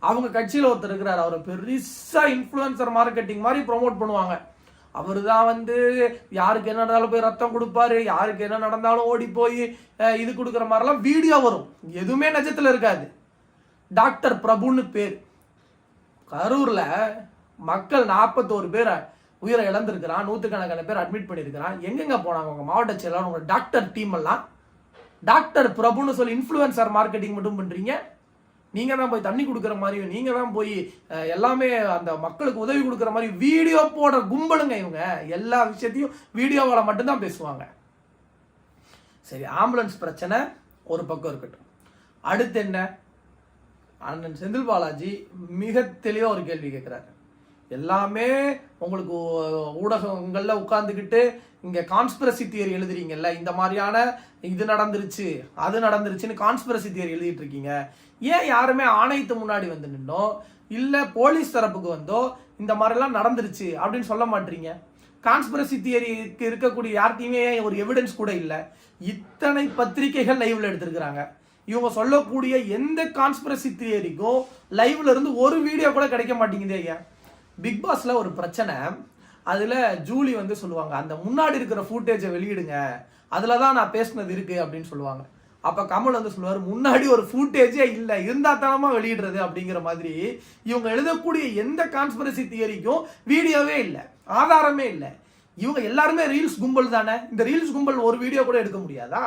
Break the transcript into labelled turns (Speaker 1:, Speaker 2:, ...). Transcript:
Speaker 1: அவங்க கட்சியில் ஒருத்தர் இருக்கிறார், அவரை பெருசா இன்ஃப்ளூயன்சர் மார்க்கெட்டிங் மாதிரி ப்ரொமோட் பண்ணுவாங்க. அவரு தான் வந்து யாருக்கு என்ன நடந்தாலும் போய் ரத்தம் கொடுப்பாரு, யாருக்கு என்ன நடந்தாலும் ஓடி போய் இது கொடுக்குற மாதிரிலாம் வீடியோ வரும். எதுவுமே நிஜத்துல இருக்காது. டாக்டர் பிரபுன்னு பேர். கரூர்ல மக்கள் 41 பேர் உயிரை இழந்திருக்கிறான், 100கணக்கான பேர் அட்மிட் பண்ணியிருக்கிறான். எங்கெங்க போனாங்க உங்க மாவட்ட செயலாளர், உங்க டாக்டர் டீம் எல்லாம்? டாக்டர் பிரபுன்னு சொல்லி இன்ஃப்ளூயன்சர் மார்க்கெட்டிங் மட்டும் பண்றீங்க. நீங்க தான் போய் தண்ணி கொடுக்குற மாதிரியும், நீங்க தான் போய் எல்லாமே அந்த மக்களுக்கு உதவி கொடுக்குற மாதிரி வீடியோ போடுற கும்பலுங்க இவங்க. எல்லா விஷயத்தையும் வீடியோவால மட்டும்தான் பேசுவாங்க. சரி, ஆம்புலன்ஸ் பிரச்சனை ஒரு பக்கம் இருக்கட்டும். அடுத்து என்ன? அண்ணன் செந்தில் பாலாஜி மிக தெளிவா ஒரு கேள்வி கேட்கிறாரு. எல்லாமே உங்களுக்கு ஊடகங்கள்ல உட்கார்ந்துக்கிட்டு இங்க கான்ஸ்பிரசி தியரி எழுதுறீங்கல்ல, இந்த மாதிரியான இது நடந்துருச்சு அது நடந்துருச்சுன்னு கான்ஸ்பிரசி தியரி எழுதிட்டு இருக்கீங்க. ஏன் யாருமே ஆணையத்து முன்னாடி வந்து நின்னோ இல்ல போலீஸ் தரப்புக்கு வந்தோ இந்த மாதிரிலாம் நடந்துருச்சு அப்படின்னு சொல்ல மாட்டீங்க? கான்ஸ்பிரசி தியரிக்கு இருக்கக்கூடிய யார்ட்டையுமே ஒரு எவிடன்ஸ் கூட இல்லை. இத்தனை பத்திரிகைகள் லைவ்ல எடுத்திருக்கிறாங்க. இவங்க சொல்லக்கூடிய எந்த கான்ஸ்பிரசி தியரிக்கும் லைவ்ல இருந்து ஒரு வீடியோ கூட கிடைக்க மாட்டேங்குதே. ஐயா, பிக் பாஸ்ல ஒரு பிரச்சனை. அதுல ஜூலி வந்து சொல்லுவாங்க, அந்த முன்னாடி இருக்கிற ஃபுட்டேஜை வெளியிடுங்க, அதுலதான் நான் பேசினது இருக்கு அப்படின்னு சொல்லுவாங்க. அப்ப கமல் வந்து சொல்லுவாரு, முன்னாடி ஒரு ஃபுட்டேஜே இல்லை, இருந்தா தானமா வெளியிடுறது அப்படிங்கிற மாதிரி. இவங்க எழுதக்கூடிய எந்த கான்ஸ்பிரசி தியரிக்கும் வீடியோவே இல்லை, ஆதாரமே இல்லை. இவங்க எல்லாருமே ரீல்ஸ் கும்பல் தானே. இந்த ரீல்ஸ் கும்பல் ஒரு வீடியோ கூட எடுக்க முடியாதா?